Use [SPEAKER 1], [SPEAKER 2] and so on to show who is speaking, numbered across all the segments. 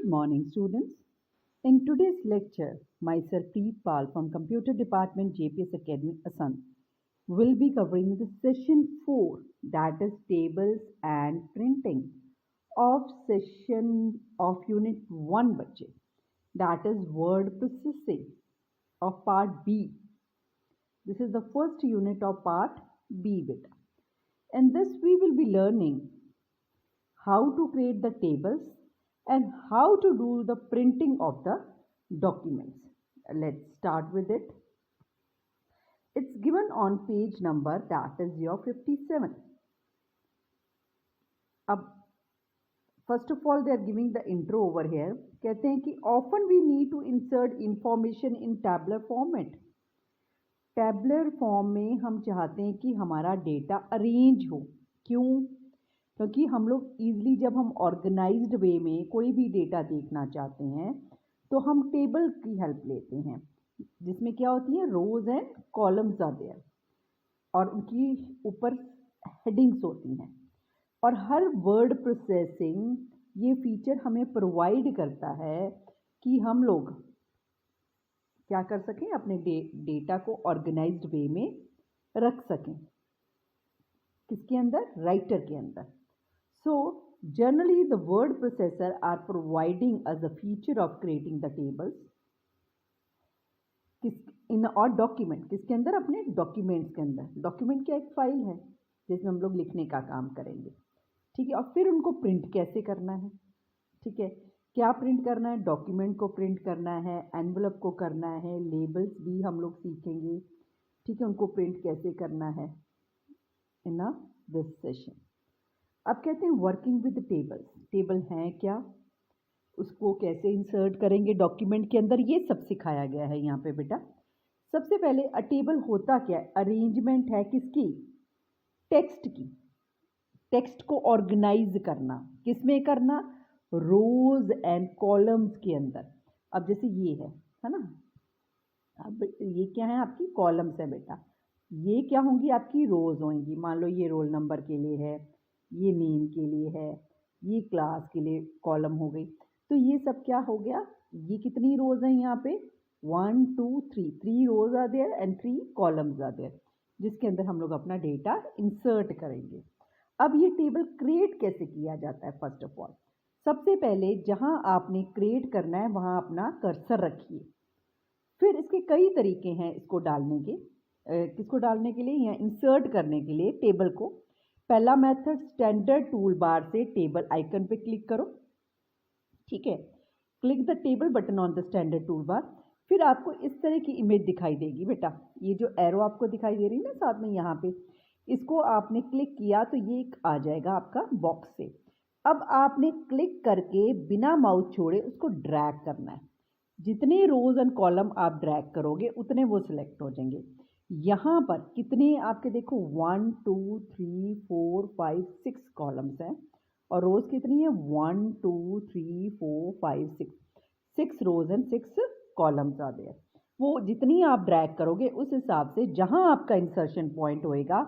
[SPEAKER 1] morning, students. In today's lecture, myself Preet Pal from Computer Department JPS Academy, Assam, will be covering the session 4, that is tables and printing of session of unit 1 बच्चे, that is word processing of part B. This is the first unit of part B beta. In this we will be learning how to create the tables and how to do the printing of the documents. Let's start with it. It's given on page number, that is your 57. अब first of all they are giving the intro over here. कहते हैं कि often we need to insert information in tabular format. Tabular form में हम चाहते हैं कि हमारा डेटा अरेंज हो. क्यों? क्योंकि हम लोग ईजिली जब हम ऑर्गेनाइज्ड वे में कोई भी डेटा देखना चाहते हैं तो हम टेबल की हेल्प लेते हैं, जिसमें क्या होती है, रोज एंड कॉलम्स आते हैं और उनकी ऊपर हेडिंग्स होती हैं. और हर वर्ड प्रोसेसिंग ये फीचर हमें प्रोवाइड करता है कि हम लोग क्या कर सकें, अपने डेटा को ऑर्गेनाइज्ड वे में रख सकें. किसके अंदर? राइटर के अंदर. So generally the word processor are providing us a feature of creating the tables in और डॉक्यूमेंट. किसके अंदर? अपने डॉक्यूमेंट्स के अंदर. डॉक्यूमेंट क्या एक फाइल है जिसमें हम लोग लिखने का काम करेंगे, ठीक है. और फिर उनको प्रिंट कैसे करना है, ठीक है. क्या प्रिंट करना है? डॉक्यूमेंट को प्रिंट करना है, एनवलप को करना है, लेबल्स भी हम लोग सीखेंगे, ठीक है. उनको प्रिंट कैसे करना है इन दिस सेशन. अब कहते हैं वर्किंग विद टेबल्स. टेबल हैं क्या, उसको कैसे इंसर्ट करेंगे डॉक्यूमेंट के अंदर, ये सब सिखाया गया है यहाँ पे बेटा. सबसे पहले अ टेबल होता क्या है? अरेंजमेंट है किसकी? टेक्स्ट की. टेक्स्ट को ऑर्गेनाइज करना. किसमें करना? रोज एंड कॉलम्स के अंदर. अब जैसे ये है ना. अब ये क्या है? आपकी कॉलम्स है बेटा. ये क्या होंगी? आपकी रोज होंगी. मान लो ये रोल नंबर के लिए है, ये नेम के लिए है, ये क्लास के लिए कॉलम हो गई. तो ये सब क्या हो गया? ये कितनी रोज हैं यहाँ पे? 1 2 3 3 rows are there and 3 columns are there, जिसके अंदर हम लोग अपना डेटा इंसर्ट करेंगे. अब ये टेबल क्रिएट कैसे किया जाता है? फर्स्ट ऑफ ऑल सबसे पहले जहाँ आपने क्रिएट करना है वहाँ अपना कर्सर रखिए. फिर इसके कई तरीके हैं इसको डालने के. किसको डालने के लिए? या इंसर्ट करने के लिए टेबल को. पहला मेथड, स्टैंडर्ड टूल बार से टेबल आइकन पे क्लिक करो, ठीक है. Click the table button on the standard tool bar. फिर आपको इस तरह की इमेज दिखाई देगी बेटा. ये जो एरो आपको दिखाई दे रही है ना साथ में यहाँ पे, इसको आपने क्लिक किया तो ये आ जाएगा आपका बॉक्स से. अब आपने क्लिक करके बिना माउस छोड़े उसको ड्रैग करना है. जितने रोज एंड कॉलम आप ड्रैग करोगे उतने वो सिलेक्ट हो जाएंगे. यहाँ पर कितने आपके देखो 1 2 3 4 5 6 कॉलम्स हैं और रोज कितनी है? 1 2 3 4 5 6 रोज एंड 6 कॉलम्स आ गए. वो जितनी आप ड्रैग करोगे उस हिसाब से जहाँ आपका इंसर्शन पॉइंट होएगा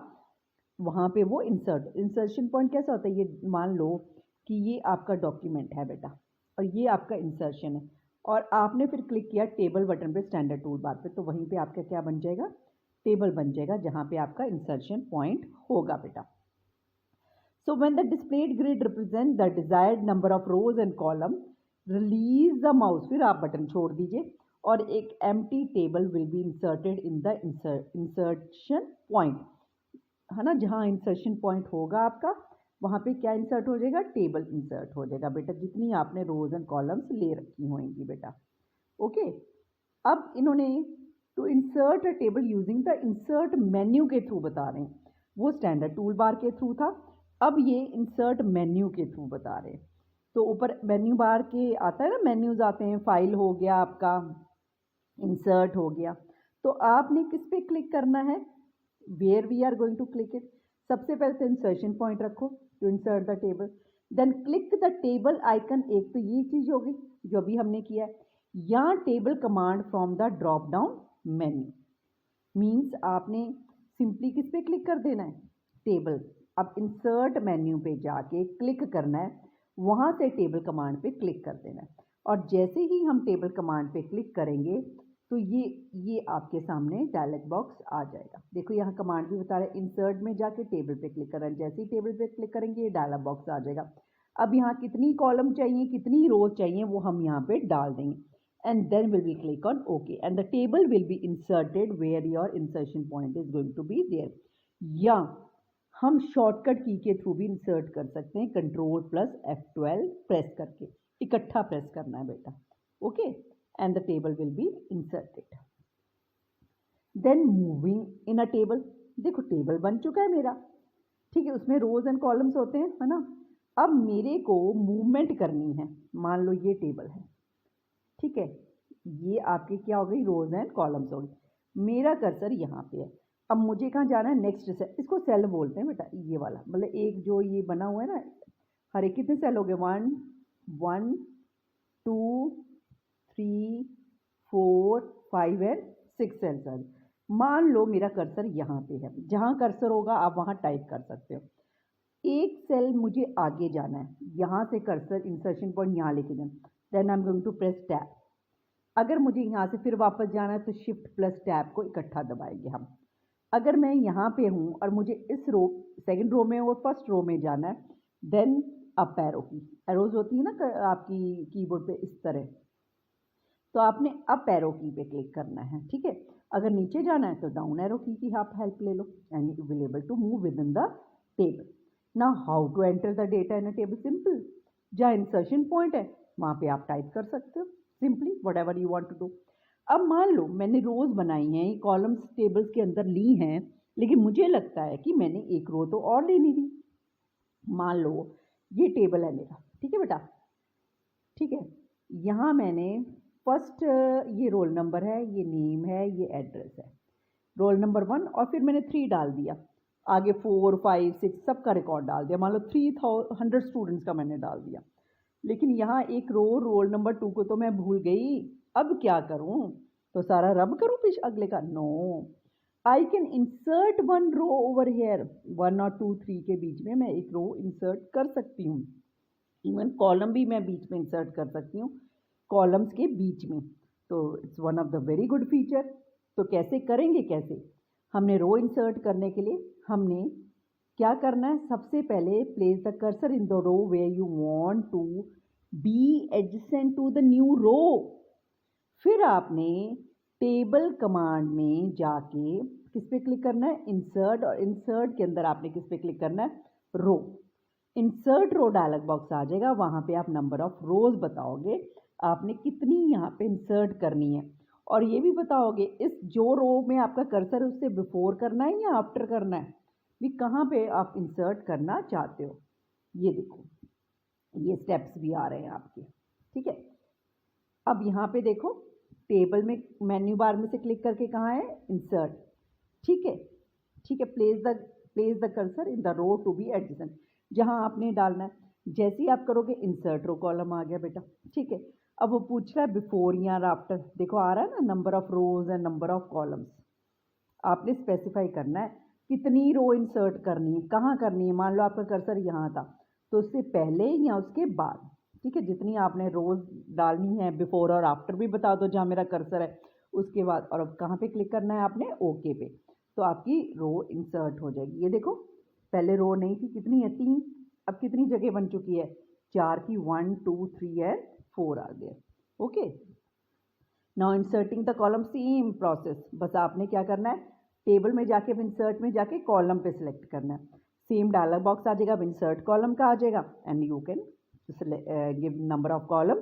[SPEAKER 1] वहाँ पे वो इंसर्शन पॉइंट कैसा होता है? ये मान लो कि ये आपका डॉक्यूमेंट है बेटा और ये आपका इंसर्शन है और आपने फिर क्लिक किया टेबल बटन पे स्टैंडर्ड टूल बार पे, तो वहीं पे आपका क्या बन जाएगा? टेबल बन जाएगा जहाँ पे आपका इंसर्शन पॉइंट होगा बेटा. So when the displayed grid represent the desired number of rose and column, release the mouse. फिर आप बटन छोड़ दीजिए और एक empty table will be inserted in the insertion point, है ना. जहाँ इंसर्शन पॉइंट होगा आपका वहाँ पे क्या इंसर्ट हो जाएगा? टेबल इंसर्ट हो जाएगा बेटा, जितनी आपने रोज एंड कॉलम्स ले रखी होंगी बेटा. ओके. अब इन्होंने to insert a table using the insert menu के थ्रू बता रहे हैं. वो स्टैंडर्ड टूल बार के थ्रू था, अब ये इंसर्ट मेन्यू के थ्रू बता रहे हैं. तो ऊपर मेन्यू बार के आता है ना, मेन्यूज आते हैं. फाइल हो गया आपका, इंसर्ट हो गया. तो आपने किस पे क्लिक करना है? Where we are going to click it. सबसे पहले तो इंसर्शन पॉइंट रखो to insert the table, then click the table icon. एक तो ये चीज होगी जो अभी हमने किया है. या table command from the drop down menu. Means आपने सिंपली किस पे क्लिक कर देना है? टेबल. अब इंसर्ट मेन्यू पे जाके क्लिक करना है. वहाँ से टेबल कमांड पे क्लिक कर देना है। और जैसे ही हम टेबल कमांड पे क्लिक करेंगे तो ये आपके सामने डायलॉग बॉक्स आ जाएगा। देखो यहाँ कमांड भी बता रहा है, इंसर्ट में जाके टेबल पे क्लिक करना है। जैसे ही टेबल पे क्लिक करेंगे ये डायलॉग बॉक्स आ जाएगा। अब यहाँ कितनी कॉलम चाहिए, कितनी रो चाहिए, वो हम यहाँ पे डाल देंगे and then we will click on OK and the table will be inserted where your insertion point is going to be there। या हम शॉर्टकट की के थ्रू भी इंसर्ट कर सकते हैं, कंट्रोल प्लस F12 प्रेस करके, इकट्ठा प्रेस करना है बेटा। Okay, and the table will be inserted. Then moving in a table, देखो टेबल बन चुका है मेरा, ठीक है, उसमें रोज एंड कॉलम्स होते हैं, है ना। अब मेरे को मूवमेंट करनी है, मान लो ये टेबल है, ठीक है, ये आपकी क्या हो गई, रोज एंड कॉलम्स हो गई। मेरा कर्सर यहाँ पे है, अब मुझे कहाँ जाना है, नेक्स्ट सेल, इसको सेल बोलते हैं बेटा, ये वाला, मतलब एक जो ये बना हुआ है ना, हर एक कितने सेल हो गए, 1 2 3 4 5 एंड 6 सेल्स आ गए। मान लो मेरा कर्सर यहाँ पे है, जहाँ कर्सर होगा आप वहाँ टाइप कर सकते हो। एक सेल मुझे आगे जाना है, यहाँ से कर्सर इंसर्शन पॉइंट यहाँ लेके जाना, then I am going to press tab. अगर मुझे यहाँ से फिर वापस जाना है तो शिफ्ट प्लस टैब को इकट्ठा दबाएंगे हम। अगर मैं यहाँ पे हूँ और मुझे इस रो, सेकंड रो में और फर्स्ट रो में जाना है, देन अप एरो की, एरोज होती है ना आपकी कीबोर्ड पे इस तरह, तो आपने अप एरो की पे क्लिक करना है, ठीक है। अगर नीचे जाना है तो डाउन एरो की आप हेल्प ले लो, and you will able to move within the table. Now how to enter the data in a table, simple, जहाँ इंसर्शन पॉइंट है वहाँ पे आप टाइप कर सकते हो simply whatever you want to do. अब मान लो मैंने रोज बनाई हैं, ये कॉलम्स टेबल्स के अंदर ली हैं, लेकिन मुझे लगता है कि मैंने एक रो तो और लेनी थी। मान लो ये टेबल है मेरा, ठीक है बेटा, ठीक है, यहाँ मैंने फर्स्ट ये रोल नंबर है, ये नेम है, ये एड्रेस है, रोल नंबर 1, और फिर मैंने 3 डाल दिया, आगे 4 5 6 सबका रिकॉर्ड डाल दिया, मान लो 300 स्टूडेंट्स का मैंने डाल दिया। लेकिन यहाँ एक रोल नंबर 2 को तो मैं भूल गई, अब क्या करूँ, तो सारा रब करूँ फिर अगले का, no, I can insert 1 row over here, 1 और 2 3 के बीच में मैं एक रो इंसर्ट कर सकती हूँ। इवन कॉलम भी मैं बीच में इंसर्ट कर सकती हूँ, कॉलम्स के बीच में, तो it's one of the very good feature. तो कैसे करेंगे, कैसे, हमने रो इंसर्ट करने के लिए हमने क्या करना है, सबसे पहले place the cursor in the row where you want to be adjacent to the new row. फिर आपने टेबल कमांड में जाके किस पे क्लिक करना है, इंसर्ट, और इंसर्ट के अंदर आपने किस पे क्लिक करना है, रो। इंसर्ट रो डायलॉग बॉक्स आ जाएगा, वहाँ पे आप नंबर ऑफ रोज बताओगे आपने कितनी यहाँ पे इंसर्ट करनी है, और ये भी बताओगे इस जो रो में आपका कर्सर है उससे बिफोर करना है या आफ्टर करना है, भी कहाँ पे आप इंसर्ट करना चाहते हो। ये देखो ये स्टेप्स भी आ रहे हैं आपके, ठीक है। अब यहाँ पे देखो टेबल में मेन्यू बार में से क्लिक करके कहाँ है, इंसर्ट, ठीक है, ठीक है, place the cursor in the row to be adjacent, जहाँ आपने डालना है। जैसे ही आप करोगे इंसर्ट रो कॉलम आ गया बेटा, ठीक है। अब वो पूछ रहा है बिफोर या आफ्टर, देखो आ रहा है ना, number of rose and number of columns, आपने स्पेसिफाई करना है कितनी रो इंसर्ट करनी है, कहाँ करनी है। मान लो आपका कर्सर यहाँ था तो उससे पहले या उसके बाद, ठीक है, जितनी आपने रोज डालनी है, बिफोर और आफ्टर भी बता दो जहाँ मेरा कर्सर है, उसके बाद, और अब कहाँ पे क्लिक करना है आपने, ओके पे, तो आपकी रो इंसर्ट हो जाएगी। ये देखो पहले रो नहीं थी, कितनी है, 3, अब कितनी जगह बन चुकी है, 4 की, 1 2 3 एंड 4 आ गए। Okay, now inserting the column, same process, बस आपने क्या करना है, टेबल में जाके इंसर्ट में जाके कॉलम पे सिलेक्ट करना है, सेम डायलॉग बॉक्स आ जाएगा, इंसर्ट कॉलम का आ जाएगा, and you can give number of column,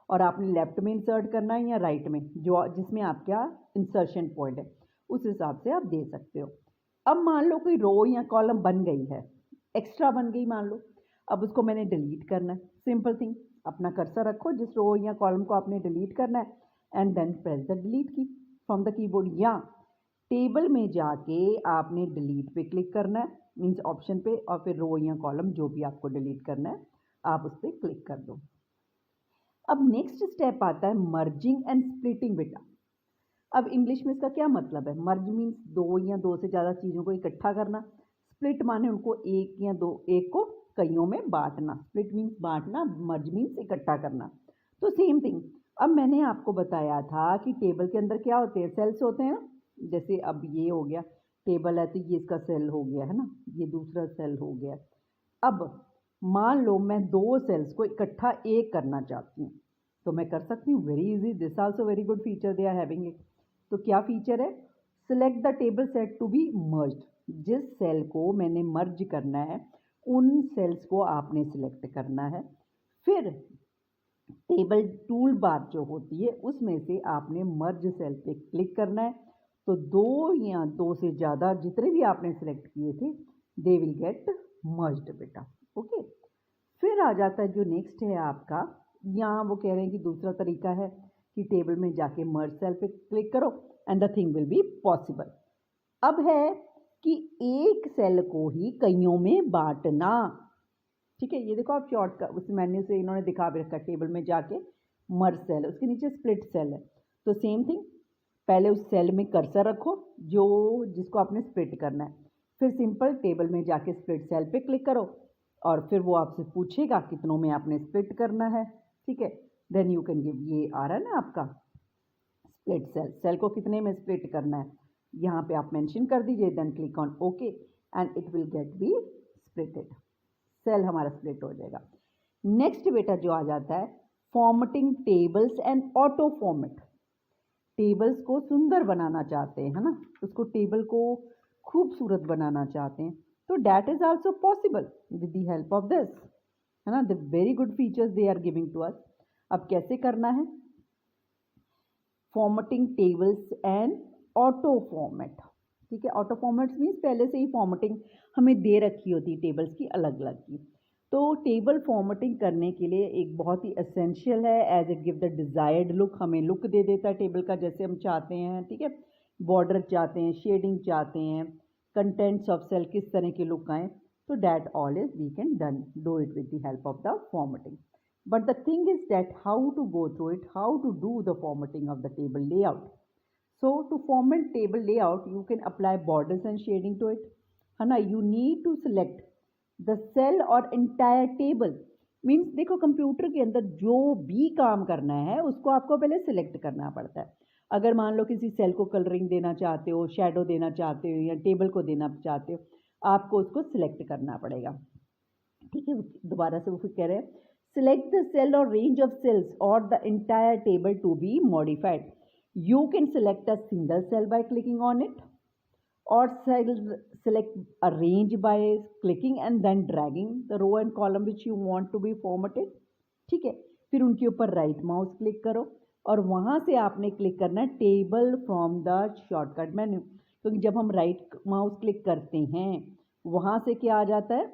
[SPEAKER 1] और आपने लेफ्ट में इंसर्ट करना है या राइट में, जो जिसमें आपका इंसर्शन पॉइंट है उस हिसाब से आप दे सकते हो। अब मान लो कोई रो या कॉलम बन गई है, एक्स्ट्रा बन गई मान लो, अब उसको मैंने डिलीट करना है, सिंपल थिंग, अपना कर्सर रखो जिस रो या कॉलम को आपने डिलीट करना है, and then press the delete key from the keyboard, या टेबल में जाके आपने डिलीट पे क्लिक करना है, मीन्स ऑप्शन पे, और फिर रो या कॉलम जो भी आपको डिलीट करना है आप उस पर क्लिक कर दो। अब नेक्स्ट स्टेप आता है मर्जिंग एंड स्प्लिटिंग बेटा। अब इंग्लिश में इसका क्या मतलब है, मर्ज मीन्स 2 या 2 से ज़्यादा चीज़ों को इकट्ठा करना, स्प्लिट माने उनको एक या दो, एक को कईयों में बांटना, स्प्लिट मीन्स बांटना, मर्ज मीन्स इकट्ठा करना। तो सेम थिंग, अब मैंने आपको बताया था कि टेबल के अंदर क्या होते हैं, सेल्स होते हैं ना। जैसे अब ये हो गया टेबल है तो ये इसका सेल हो गया है ना, ये दूसरा सेल हो गया। अब मान लो मैं दो सेल्स को इकट्ठा एक करना चाहती हूँ, तो मैं कर सकती हूँ, very easy, this also very good feature they are having it. तो क्या फीचर है, select the table set to be merged. जिस सेल को मैंने मर्ज करना है उन सेल्स को आपने सिलेक्ट करना है। फिर टेबल टूल बार जो होती है उसमें से आपने मर्ज सेल पे क्लिक करना है। तो दो या दो से ज़्यादा जितने भी आपने सिलेक्ट किए थे दे विल गेट मर्ज्ड बेटा। ओके, फिर आ जाता है जो नेक्स्ट है आपका, यहाँ वो कह रहे हैं कि दूसरा तरीका है कि टेबल में जाके मर्ज सेल पे क्लिक करो and the thing will be possible. अब है कि एक सेल को ही कईयों में बांटना। ठीक है, ये देखो आप शॉर्ट का उस मेन्यू से इन्होंने दिखा भी रखा, टेबल में जाके मर्ज सेल, उसके नीचे स्प्लिट सेल है। तो सेम थिंग, पहले उस सेल में कर्सर रखो जो जिसको आपने स्प्लिट करना है, फिर सिंपल टेबल में जाके स्प्लिट सेल पे क्लिक करो और फिर वो आपसे पूछेगा कितनों में आपने स्प्लिट करना है। ठीक है, देन यू कैन गिव, ये आ रहा है ना आपका स्प्लिट सेल, सेल को कितने में स्प्लिट करना है यहाँ पे आप मेंशन कर दीजिए, then click on okay and it will get be splitted, cell हमारा स्प्लिट हो जाएगा। नेक्स्ट बेटा जो आ जाता है formatting tables and auto format. Tables को सुंदर बनाना चाहते हैं, है ना, उसको टेबल को खूबसूरत बनाना चाहते हैं, तो that is also possible with the help of this, है ना, the very good features they are giving to us. अब कैसे करना है, formatting tables and auto format. ठीक है, ऑटो फॉर्मेट्स मीन्स पहले से ही फॉर्मेटिंग हमें दे रखी होती है टेबल्स की अलग अलग की। तो टेबल फॉर्मेटिंग करने के लिए एक बहुत ही एसेंशियल है, as it give the desired look, हमें लुक दे देता है टेबल का जैसे हम चाहते हैं। ठीक है, बॉर्डर चाहते हैं, शेडिंग चाहते हैं, कंटेंट्स ऑफ सेल किस तरह के लुक आए, तो that all is we can do it with the help of the formatting. But the thing is that how to go through it, how to do the formatting of the table layout. So to format table layout, you can apply borders and shading to it. है you need to select the cell or entire table. Means देखो computer के अंदर जो भी काम करना है उसको आपको पहले सिलेक्ट करना पड़ता है। अगर मान लो किसी सेल को कलरिंग देना चाहते हो, शेडो देना चाहते हो या टेबल को देना चाहते हो, आपको उसको सिलेक्ट करना पड़ेगा। ठीक है, दोबारा से वो फिर कह रहे हैं select the cell or range of cells or the entire table to be modified. You can select a single cell by clicking on it or select a range by clicking and then dragging the row and column which you want to be formatted. ठीक है, फिर उनके ऊपर right mouse click करो और वहाँ से आपने क्लिक करना है table from the shortcut menu, क्योंकि जब हम राइट माउस क्लिक करते हैं वहाँ से क्या आ जाता है,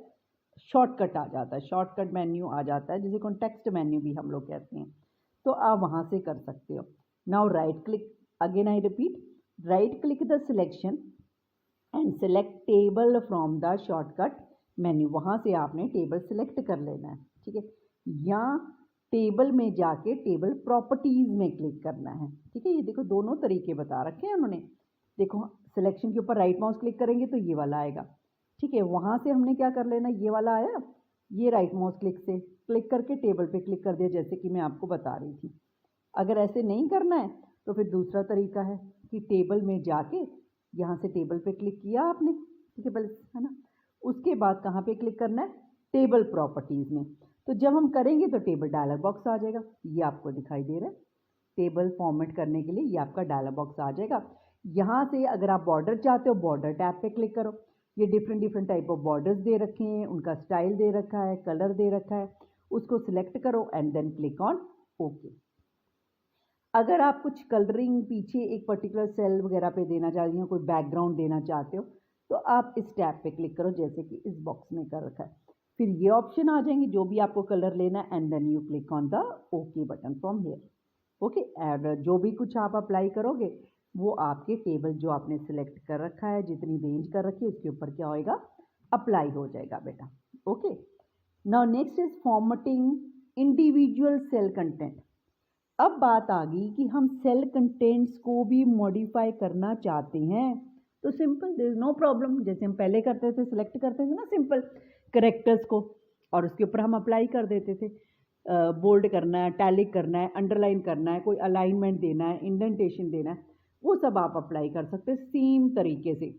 [SPEAKER 1] शॉर्टकट आ जाता है, शॉर्टकट मेन्यू आ जाता है, जिसे कॉन्टेक्स्ट मेन्यू भी हम लोग कहते हैं। तो आप वहाँ से कर सकते हो। Now right click, again I repeat, right click the selection and select table from the shortcut menu, वहाँ से आपने टेबल सेलेक्ट कर लेना है। ठीक है, या टेबल में जाके टेबल प्रॉपर्टीज़ में क्लिक करना है। ठीक है, ये देखो दोनों तरीके बता रखे हैं उन्होंने। देखो सिलेक्शन के ऊपर राइट माउस क्लिक करेंगे तो ये वाला आएगा। ठीक है, वहाँ से हमने क्या कर लेना, ये वाला आया, ये राइट माउस क्लिक से क्लिक करके टेबल पे क्लिक कर दिया, जैसे कि मैं आपको बता रही थी। अगर ऐसे नहीं करना है तो फिर दूसरा तरीका है कि टेबल में जाके यहाँ से टेबल पे क्लिक किया आपने, ठीक है, है ना, उसके बाद कहाँ पे क्लिक करना है, टेबल प्रॉपर्टीज़ में। तो जब हम करेंगे तो टेबल डायलॉग बॉक्स आ जाएगा, ये आपको दिखाई दे रहा है, टेबल फॉर्मेट करने के लिए ये आपका डायलॉग बॉक्स आ जाएगा। यहाँ से अगर आप बॉर्डर चाहते हो बॉर्डर टैब पे क्लिक करो, ये डिफरेंट टाइप ऑफ बॉर्डर्स दे रखे हैं, उनका स्टाइल दे रखा है, कलर दे रखा है, उसको सिलेक्ट करो and then click on okay. अगर आप कुछ कलरिंग पीछे एक पर्टिकुलर सेल वगैरह पे देना चाहते हो, कोई बैकग्राउंड देना चाहते हो, तो आप इस टैब पे क्लिक करो, जैसे कि इस बॉक्स में कर रखा है। फिर ये ऑप्शन आ जाएंगे जो भी आपको कलर लेना है and then you click on the okay button from here. Okay, and जो भी कुछ आप अप्लाई करोगे वो आपके टेबल जो आपने सिलेक्ट कर रखा है, जितनी रेंज कर रखी है उसके ऊपर क्या होएगा, अप्लाई हो जाएगा बेटा। Okay, now next is formatting individual cell content. अब बात आ गई कि हम सेल कंटेंट्स को भी मॉडिफाई करना चाहते हैं, तो simple, there is no problem, जैसे हम पहले करते थे, सिलेक्ट करते थे ना सिंपल कैरेक्टर्स को, और उसके ऊपर हम अप्लाई कर देते थे। बोल्ड करना है, टैलिक करना है, अंडरलाइन करना है, कोई अलाइनमेंट देना है, इंडेंटेशन देना है, वो सब आप अप्लाई कर सकते हैं सेम तरीके से।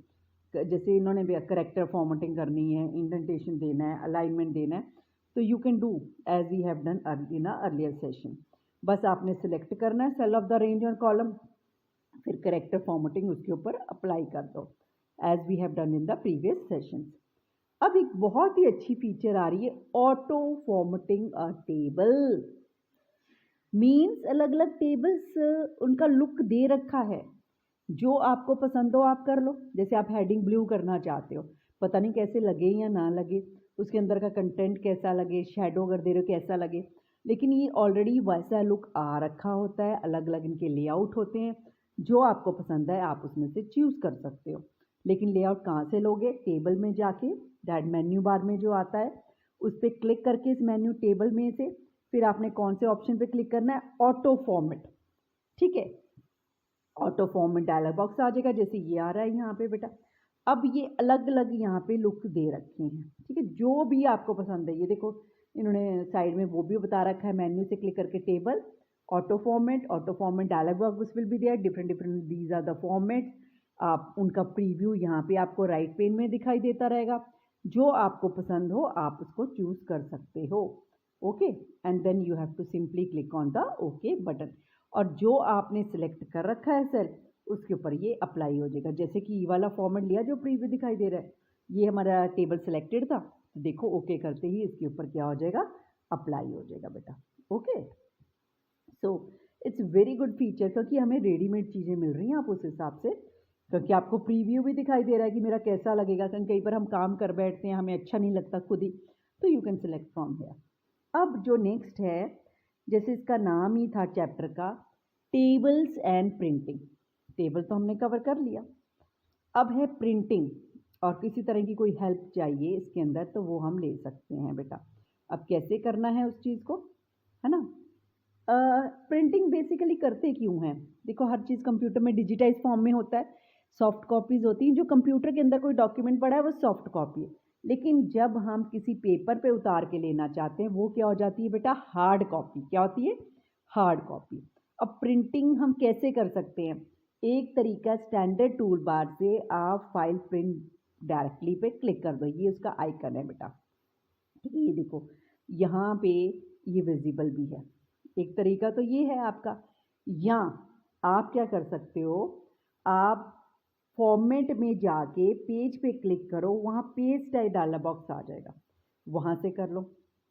[SPEAKER 1] जैसे इन्होंने भी करेक्टर फॉर्मेटिंग करनी है, इंडेंटेशन देना है, अलाइनमेंट देना है, तो you can do as we have done in a earlier session. बस आपने सिलेक्ट करना है सेल ऑफ द रेंज और कॉलम, फिर करेक्टर फॉर्मेटिंग उसके ऊपर अप्लाई कर दो as we have done in the previous session. अब एक बहुत ही अच्छी फीचर आ रही है, auto formatting a table. Means अलग अलग टेबल्स उनका लुक दे रखा है, जो आपको पसंद हो आप कर लो। जैसे आप हेडिंग ब्लू करना चाहते हो, पता नहीं कैसे लगे या ना लगे, उसके अंदर का कंटेंट कैसा लगे, शेडो अगर दे रहे हो कैसा लगे, लेकिन ये ऑलरेडी वैसा लुक आ रखा होता है। अलग अलग इनके लेआउट होते हैं, जो आपको पसंद है आप उसमें से चूज़ कर सकते हो। लेकिन लेआउट कहाँ से लोगे? टेबल में जाके दैट मेन्यू बार में जो आता है उस पर क्लिक करके इस मेन्यू टेबल में से फिर आपने कौन से ऑप्शन पे क्लिक करना है? Auto format. ठीक है, ऑटो फॉर्मेट डायलॉग बॉक्स आ जाएगा, जैसे ये आ रहा है यहाँ पे बेटा। अब ये अलग अलग यहाँ पे लुक दे रखे हैं, ठीक है, जो भी आपको पसंद है। ये देखो इन्होंने साइड में वो भी बता रखा है, मेन्यू से क्लिक करके table, auto format dialog box will be there, different these are the formats. आप उनका प्रीव्यू यहाँ पे आपको राइट पेन में दिखाई देता रहेगा, जो आपको पसंद हो आप उसको चूज कर सकते हो। Okay, and then you have to simply click on the okay button, और जो आपने सिलेक्ट कर रखा है सेल उसके ऊपर ये अप्लाई हो जाएगा। जैसे कि ये वाला फॉर्मेट लिया जो प्रीव्यू दिखाई दे रहा है, ये हमारा टेबल सिलेक्टेड था, तो देखो ओके करते ही इसके ऊपर क्या हो जाएगा? अप्लाई हो जाएगा बेटा। Okay, so it's very good feature, क्योंकि हमें रेडीमेड चीज़ें मिल रही हैं आप उस हिसाब से, क्योंकि आपको प्रीव्यू भी दिखाई दे रहा है कि मेरा कैसा लगेगा। कई बार हम काम कर बैठते हैं, हमें अच्छा नहीं लगता खुद ही, तो you can select from here. अब जो नेक्स्ट है, जैसे इसका नाम ही था चैप्टर का, टेबल्स एंड प्रिंटिंग। टेबल तो हमने कवर कर लिया, अब है प्रिंटिंग, और किसी तरह की कोई हेल्प चाहिए इसके अंदर तो वो हम ले सकते हैं बेटा। अब कैसे करना है उस चीज़ को, है ना? प्रिंटिंग बेसिकली करते क्यों हैं? देखो हर चीज़ कंप्यूटर में डिजिटाइज फॉर्म में होता है, सॉफ्ट कॉपीज़ होती हैं। जो कंप्यूटर के अंदर कोई डॉक्यूमेंट पड़ा है वो सॉफ्ट कॉपी है, लेकिन जब हम किसी पेपर पे उतार के लेना चाहते हैं वो क्या हो जाती है बेटा? Hard copy. क्या होती है? Hard copy. अब प्रिंटिंग हम कैसे कर सकते हैं? एक तरीका, स्टैंडर्ड टूल बार से आप file print directly pay click कर दो, ये उसका आइकन है बेटा। ठीक है, ये देखो यहाँ पे ये विजिबल भी है। एक तरीका तो ये है आपका, या आप क्या कर सकते हो, आप फॉर्मेट में जाके पेज पे क्लिक करो, वहाँ पेज टाइप डायलॉग बॉक्स आ जाएगा, वहाँ से कर लो।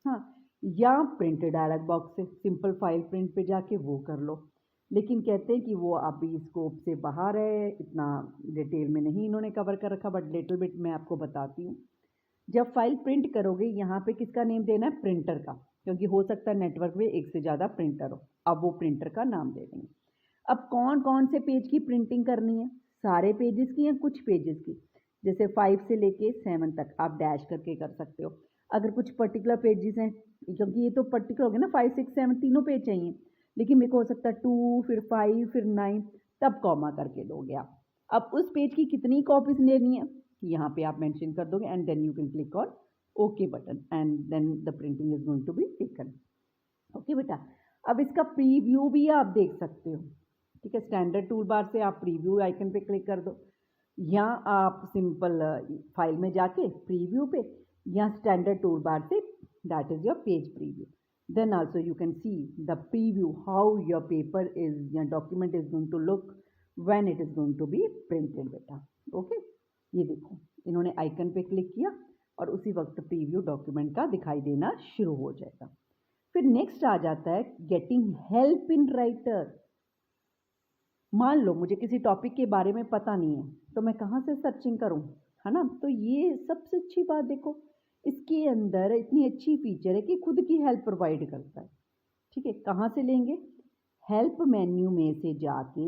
[SPEAKER 1] हाँ, या प्रिंट डायलॉग बॉक्स से सिंपल फाइल प्रिंट पे जाके वो कर लो। लेकिन कहते हैं कि वो अभी स्कोप से बाहर है, इतना डिटेल में नहीं इन्होंने कवर कर रखा, बट लिटिल बिट मैं आपको बताती हूँ। जब फाइल प्रिंट करोगे यहाँ पे किसका नेम देना है? प्रिंटर का, क्योंकि हो सकता है नेटवर्क में एक से ज़्यादा प्रिंटर हो, अब वो प्रिंटर का नाम दे देंगे। अब कौन कौन से पेज की प्रिंटिंग करनी है? सारे पेजेस की या कुछ पेजेस की? जैसे 5 से लेके 7 तक आप डैश करके कर सकते हो। अगर कुछ पर्टिकुलर पेजेस हैं, क्योंकि ये तो पर्टिकुलर हो गया ना, 5, 6, 7 तीनों पेज चाहिए, लेकिन मेरे को हो सकता है 2 फिर 5 फिर 9, तब कॉमा करके दोगे आप। अब उस पेज की कितनी कॉपीज लेनी है यहाँ पे आप मेंशन कर दोगे, and then you can click on okay button, and then the printing is going to be taken. Okay बेटा, अब इसका प्रीव्यू भी आप देख सकते हो। ठीक है, स्टैंडर्ड टूल बार से आप प्रीव्यू आइकन पे क्लिक कर दो, या आप सिंपल फाइल में जाके प्रीव्यू पे, या standard tool bar say that is your page preview. Then also you can see the preview how your paper is, your document is going to look when it is going to be printed बेटा। Okay, ये देखो इन्होंने icon पे click किया और उसी वक्त preview document का दिखाई देना शुरू हो जाएगा। फिर नेक्स्ट आ जाता है गेटिंग हेल्प इन राइटर। मान लो मुझे किसी टॉपिक के बारे में पता नहीं है, तो मैं कहाँ से सर्चिंग करूँ, है ना? तो ये सबसे अच्छी बात, देखो इसके अंदर इतनी अच्छी फीचर है कि खुद की हेल्प प्रोवाइड करता है। ठीक है, कहाँ से लेंगे? हेल्प मेन्यू में से जाके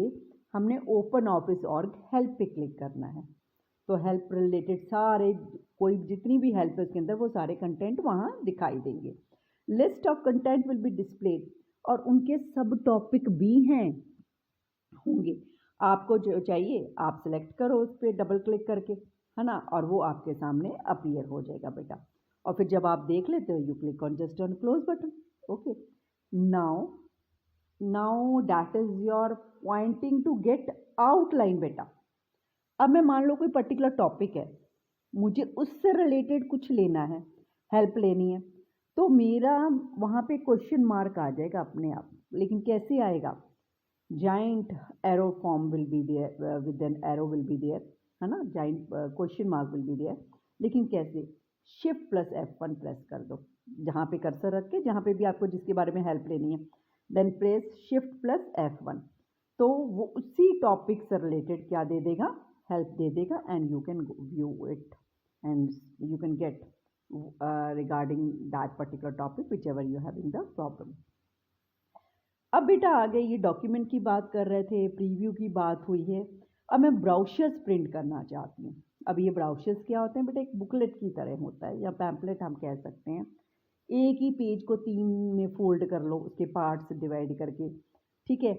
[SPEAKER 1] हमने ओपन ऑफिस ऑर्ग हेल्प पे क्लिक करना है, तो हेल्प रिलेटेड सारे कोई जितनी भी हेल्प है उसके अंदर वो सारे कंटेंट वहाँ दिखाई देंगे। List of content will be displayed, और उनके सब टॉपिक भी हैं होंगे। आपको जो चाहिए आप सिलेक्ट करो उस पर डबल क्लिक करके, है ना, और वो आपके सामने अपीयर हो जाएगा बेटा। और फिर जब आप देख लेते हो you click on just on close button. Okay, now that is your pointing to get outline बेटा। अब मैं मान लो कोई पर्टिकुलर टॉपिक है, मुझे उससे रिलेटेड कुछ लेना है, हेल्प लेनी है, तो मेरा वहाँ पे क्वेश्चन मार्क आ जाएगा अपने आप। लेकिन कैसे आएगा? Giant arrow form will be there, with an arrow will be there, है ना, giant question mark will be there. लेकिन कैसे? शिफ्ट प्लस F1 प्रेस कर दो, जहाँ पे कर्सर रख के, जहाँ पे भी आपको जिसके बारे में हेल्प लेनी है, then press shift plus F1, तो वो उसी टॉपिक से रिलेटेड क्या दे देगा? हेल्प दे देगा, and you can view it and you can get regarding that particular topic whichever you having the problem। अब बेटा आ गए, ये डॉक्यूमेंट की बात कर रहे थे, प्रीव्यू की बात हुई है। अब मैं ब्राउशर्स प्रिंट करना चाहती हूँ। अब ये ब्राउशर्स क्या होते हैं बेटा? एक बुकलेट की तरह होता है, या पैम्पलेट हम कह सकते हैं। एक ही पेज को 3 में फोल्ड कर लो, उसके पार्ट्स डिवाइड करके, ठीक है,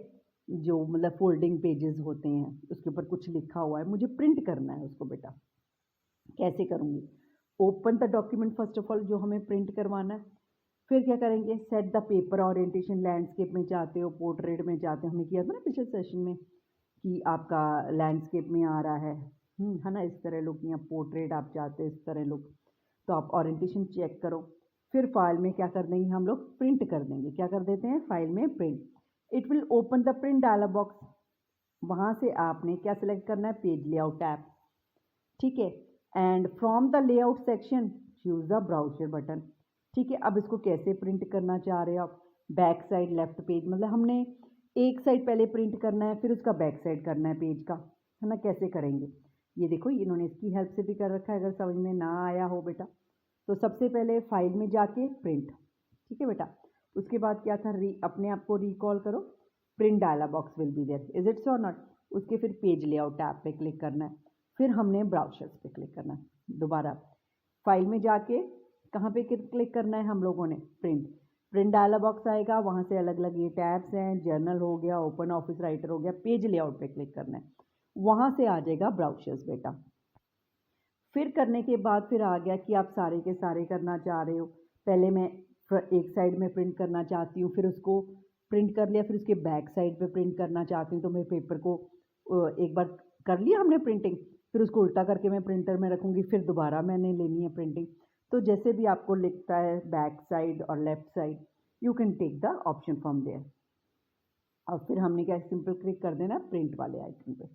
[SPEAKER 1] जो मतलब फोल्डिंग पेजेस होते हैं, उसके ऊपर कुछ लिखा हुआ है, मुझे प्रिंट करना है उसको बेटा। कैसे करूँगी? Open the document first of all, जो हमें प्रिंट करवाना है। फिर क्या करेंगे? Set the paper orientation, landscape में जाते हो, पोर्ट्रेट में जाते हो, हमने किया था ना पिछले सेशन में कि आपका लैंडस्केप में आ रहा है ना, इस तरह लुक, या पोर्ट्रेट आप चाहते हो इस तरह लुक, तो आप ओरिएंटेशन चेक करो। फिर फाइल में क्या कर देंगे हम लोग? प्रिंट कर देंगे। क्या कर देते हैं? फाइल में print. It will open the print dialog box. वहाँ से आपने क्या सिलेक्ट करना है? पेज लेआउट टैब, ठीक है, and from the layout section choose the browser button, ठीक है। अब इसको कैसे प्रिंट करना चाह रहे हो आप? बैक साइड लेफ्ट पेज, मतलब हमने एक साइड पहले प्रिंट करना है, फिर उसका बैक साइड करना है पेज का, है ना। कैसे करेंगे? ये देखो, इन्होंने इसकी हेल्प से भी कर रखा है, अगर समझ में ना आया हो बेटा। तो सबसे पहले फाइल में जाके प्रिंट, ठीक है बेटा। उसके बाद क्या था? अपने आप को रिकॉल करो, print dialog box will be there, is it so not? उसके फिर पेज लेआउट टैब पे क्लिक करना है, फिर हमने ब्राउजर्स पे क्लिक करना है। दोबारा फाइल में जाके कहाँ पे क्लिक करना है हम लोगों ने? प्रिंट डायलॉग बॉक्स आएगा, वहाँ से अलग अलग ये टैब्स हैं, जर्नल हो गया, ओपन ऑफिस राइटर हो गया, पेज लेआउट पे क्लिक करना है, वहाँ से आ जाएगा ब्राउजर्स बेटा। फिर करने के बाद फिर आ गया कि आप सारे के सारे करना चाह रहे हो। पहले मैं एक साइड में प्रिंट करना चाहती हूँ, फिर उसको प्रिंट कर लिया, फिर उसके बैक साइड पे प्रिंट करना चाहती हूँ, तो मैं पेपर को एक बार कर लिया हमने प्रिंटिंग, फिर उसको उल्टा करके मैं प्रिंटर में रखूँगी, फिर दोबारा मैंने लेनी है प्रिंटिंग। तो जैसे भी आपको लिखता है बैक साइड और left side, you can take the option from there. और फिर हमने क्या? सिंपल क्लिक कर देना प्रिंट वाले आइकन पे,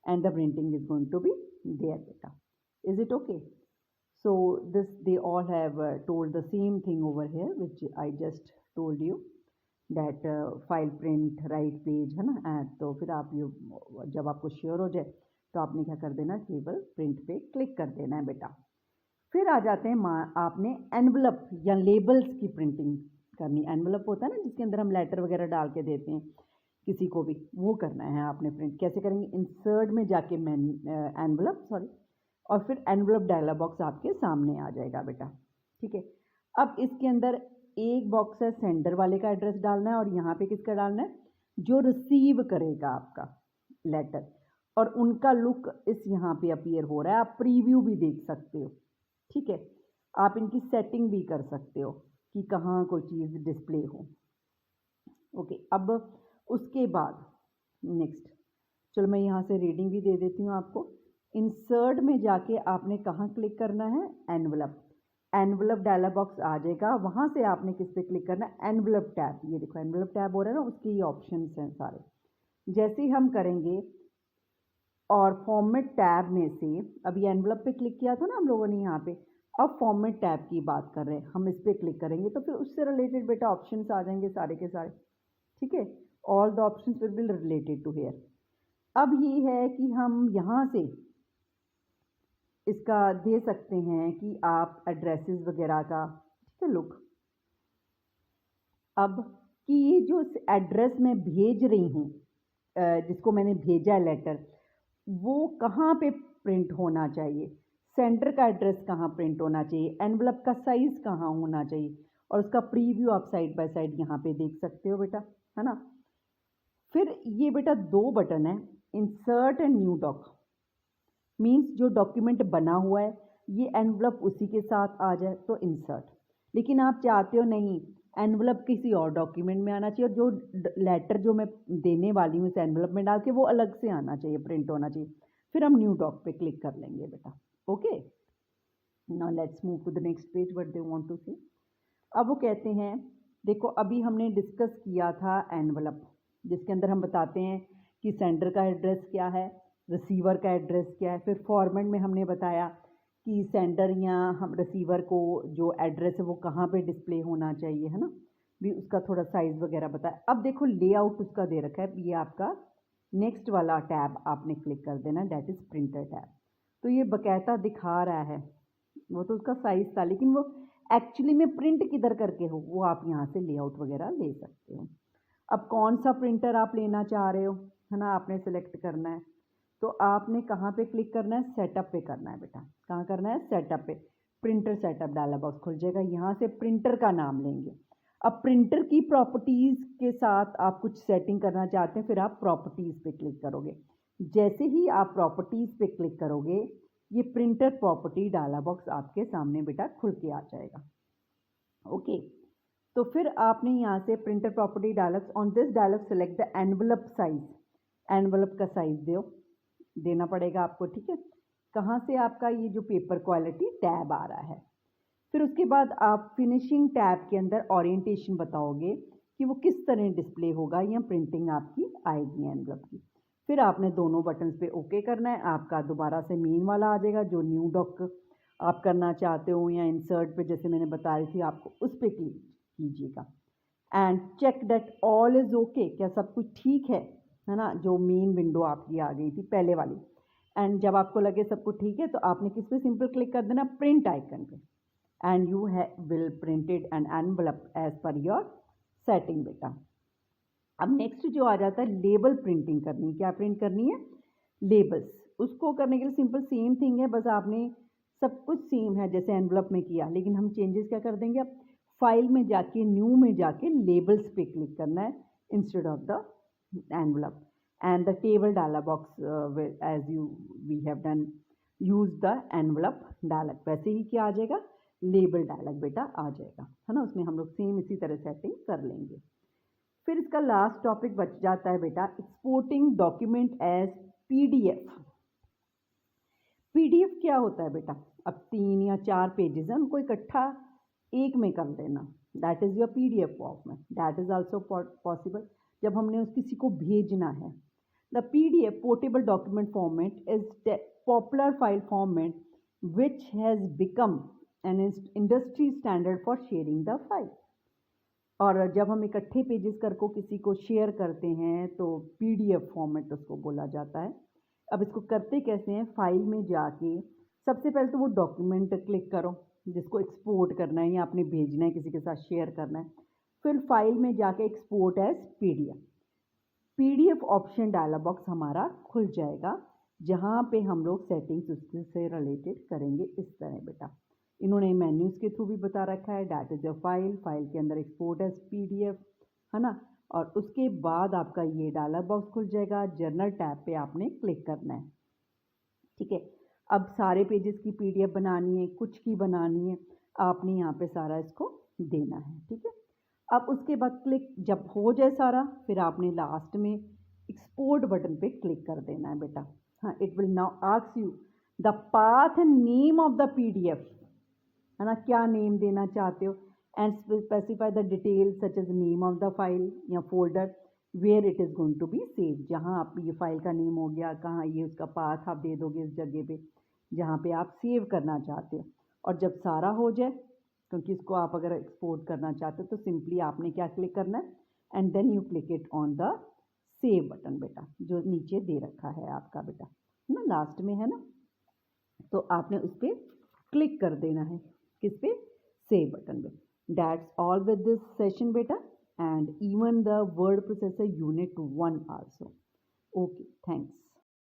[SPEAKER 1] and the printing is going to be there बेटा। Is it okay? So this, they all have told the same thing over here, which I just told you, that file print right page, है ना। तो फिर आप ये जब आपको sure हो जाए तो आपने क्या कर देना? केवल प्रिंट पे क्लिक कर देना है बेटा। फिर आ जाते हैं आपने एनवलप या लेबल्स की प्रिंटिंग करनी। एनवलप होता है ना, जिसके अंदर हम लेटर वगैरह डाल के देते हैं किसी को भी, वो करना है आपने प्रिंट। कैसे करेंगे? इंसर्ट में जाके एनवलप, सॉरी, और फिर एनवलप डायलॉग बॉक्स आपके सामने आ जाएगा बेटा, ठीक है। अब इसके अंदर एक बॉक्स है, सेंडर वाले का एड्रेस डालना है, और यहाँ पे किसका डालना है? जो रिसीव करेगा आपका लेटर, और उनका लुक इस यहाँ पे अपीयर हो रहा है। आप प्रीव्यू भी देख सकते हो, ठीक है। आप इनकी सेटिंग भी कर सकते हो कि कहाँ कोई चीज़ डिस्प्ले हो। ओके, अब उसके बाद नेक्स्ट, चलो मैं यहाँ से रीडिंग भी दे देती हूँ आपको। इंसर्ट में जाके आपने कहाँ क्लिक करना है? एनवलप। एनवलप डायलॉग बॉक्स आ जाएगा, वहाँ से आपने किस पे क्लिक करना है? Envelope tab. ये देखो एनवलप टैब हो रहा है ना, उसके ये ऑप्शंस हैं सारे। जैसे ही हम करेंगे और फॉर्मेट टैब में से, अभी एनवलप पे क्लिक किया था ना हम लोगों ने यहाँ पे, अब फॉर्मेट टैब की बात कर रहे हैं, हम इस पर क्लिक करेंगे तो फिर उससे रिलेटेड बेटा ऑप्शंस आ जाएंगे सारे के सारे, ठीक है। All the options will be related to here. अब ये है कि हम यहाँ से इसका दे सकते हैं कि आप एड्रेसेस वगैरह का, ठीक है, लुक। अब कि ये जो एड्रेस मैं भेज रही हूँ, जिसको मैंने भेजा है लेटर, वो कहाँ पे प्रिंट होना चाहिए, सेंटर का एड्रेस कहाँ प्रिंट होना चाहिए, एनवलप का साइज़ कहाँ होना चाहिए, और उसका प्रीव्यू आप साइड बाय साइड यहाँ पे देख सकते हो बेटा, है ना। फिर ये बेटा 2 बटन है, insert and new doc. Means जो डॉक्यूमेंट बना हुआ है ये एनवलप उसी के साथ आ जाए तो इंसर्ट। लेकिन आप चाहते हो नहीं, एनवलप किसी और डॉक्यूमेंट में आना चाहिए और जो लेटर जो मैं देने वाली हूँ इस एनवलप में डाल के वो अलग से आना चाहिए, प्रिंट होना चाहिए। फिर हम न्यू डॉक पे क्लिक कर लेंगे बेटा। Okay, now let's move to the next page, what they want to say. अब वो कहते हैं, देखो अभी हमने डिस्कस किया था एनवलप, जिसके अंदर हम बताते हैं कि सेंडर का एड्रेस क्या है, रिसीवर का एड्रेस क्या है। फिर फॉर्मेट में हमने बताया कि सेंडर या हम रिसीवर को जो एड्रेस है वो कहाँ पे डिस्प्ले होना चाहिए, है ना, भी उसका थोड़ा साइज़ वगैरह बताया। अब देखो लेआउट उसका दे रखा है, ये आपका नेक्स्ट वाला टैब आपने क्लिक कर देना, दैट इज़ प्रिंटर टैब। तो ये बकायदा दिखा रहा है, वो तो उसका साइज़ था, लेकिन वो एक्चुअली में प्रिंट किधर करके हो वो आप यहाँ से लेआउट वगैरह ले सकते हो। अब कौन सा प्रिंटर आप लेना चाह रहे हो, है ना, आपने सेलेक्ट करना है। तो आपने कहाँ पे क्लिक करना है, सेटअप पे करना है बेटा। कहाँ करना है, सेटअप पे। प्रिंटर सेटअप डायलॉग बॉक्स खुल जाएगा, यहाँ से प्रिंटर का नाम लेंगे। अब प्रिंटर की प्रॉपर्टीज़ के साथ आप कुछ सेटिंग करना चाहते हैं, फिर आप प्रॉपर्टीज़ पे क्लिक करोगे। जैसे ही आप प्रॉपर्टीज़ पे क्लिक करोगे, ये प्रिंटर प्रॉपर्टी डायलॉग बॉक्स आपके सामने बेटा खुल के आ जाएगा। ओके, तो फिर आपने यहाँ से printer property dialogs, on this dialog select the envelope size. Envelope का साइज देना पड़ेगा आपको, ठीक है। कहाँ से आपका ये जो पेपर क्वालिटी टैब आ रहा है। फिर उसके बाद आप फिनिशिंग टैब के अंदर ओरिएंटेशन बताओगे कि वो किस तरह डिस्प्ले होगा या प्रिंटिंग आपकी आएगी एनवलप की। फिर आपने दोनों बटन्स पे ओके करना है, आपका दोबारा से मेन वाला आ जाएगा जो न्यू डॉक आप करना चाहते हो, या इंसर्ट पे जैसे मैंने बता रही थी आपको उस पर क्लिक कीजिएगा। And check that all is okay, क्या सब कुछ ठीक है ना, जो मेन विंडो आपकी आ गई थी पहले वाली। एंड जब आपको लगे सब कुछ ठीक है तो आपने किस पे सिंपल क्लिक कर देना, प्रिंट आइकन पे, and you will printed an envelope as per your setting बेटा। अब नेक्स्ट जो आ जाता है लेबल प्रिंटिंग करनी है। क्या प्रिंट करनी है, लेबल्स। उसको करने के लिए सिंपल सेम थिंग है, बस आपने सब कुछ सेम है जैसे एनवलप में किया, लेकिन हम चेंजेस क्या कर देंगे, अब फाइल में जाके न्यू में जाके लेबल्स पे क्लिक करना है instead of the envelope. And the table dialog box as we have done use the envelope dialog, वैसे ही क्या आ जाएगा, लेबल डायलॉग बेटा आ जाएगा, है ना। उसमें हम लोग सेम इसी तरह सेटिंग कर लेंगे। फिर इसका लास्ट टॉपिक बच जाता है बेटा exporting document as PDF. PDF क्या होता है बेटा, अब 3 या 4 पेजेस हैं, उनको इकट्ठा एक में कर देना, that is your PDF format. That is also possible जब हमने किसी को भेजना है। The PDF portable document format is popular file format which has become an industry standard for sharing the file. और जब हम इकट्ठे पेजेस करके किसी को शेयर करते हैं तो पीडीएफ फॉर्मेट उसको बोला जाता है। अब इसको करते कैसे हैं, फाइल में जाके सबसे पहले तो वो डॉक्यूमेंट क्लिक करो जिसको एक्सपोर्ट करना है या आपने भेजना है किसी के साथ शेयर करना है। फिर फाइल में जाके export as PDF. PDF option dialog box हमारा खुल जाएगा, जहाँ पे हम लोग सेटिंग्स उससे रिलेटेड करेंगे इस तरह बेटा। इन्होंने मेन्यूज़ के थ्रू भी बता रखा है, that is your file, file के अंदर एक्सपोर्ट एज पीडीएफ, है ना। और उसके बाद आपका ये डायलॉग बॉक्स खुल जाएगा, जर्नल टैब पे आपने क्लिक करना है, ठीक है। अब सारे पेजेस की पीडीएफ बनानी है, कुछ की बनानी है, आपने यहाँ पे सारा इसको देना है, ठीक है। अब उसके बाद क्लिक जब हो जाए सारा, फिर आपने लास्ट में एक्सपोर्ट बटन पे क्लिक कर देना है बेटा। हाँ, it will now ask you the path and name of the PDF, है ना, क्या नेम देना चाहते हो, and specify the detail such as name of the file या folder where it is going to be save. जहाँ आप ये फाइल का नेम हो गया, कहाँ ये उसका पाथ आप दे दोगे इस जगह पे जहाँ पे आप सेव करना चाहते हो। और जब सारा हो जाए, क्योंकि इसको आप अगर एक्सपोर्ट करना चाहते हो तो सिंपली आपने क्या क्लिक करना है, and then you click it on the save button बेटा, जो नीचे दे रखा है आपका बेटा, है ना, लास्ट में है ना। तो आपने उस पर क्लिक कर देना है, किस पे, सेव बटन पे। That's all with this session बेटा, and even the word processor unit 1 also. Okay, thanks.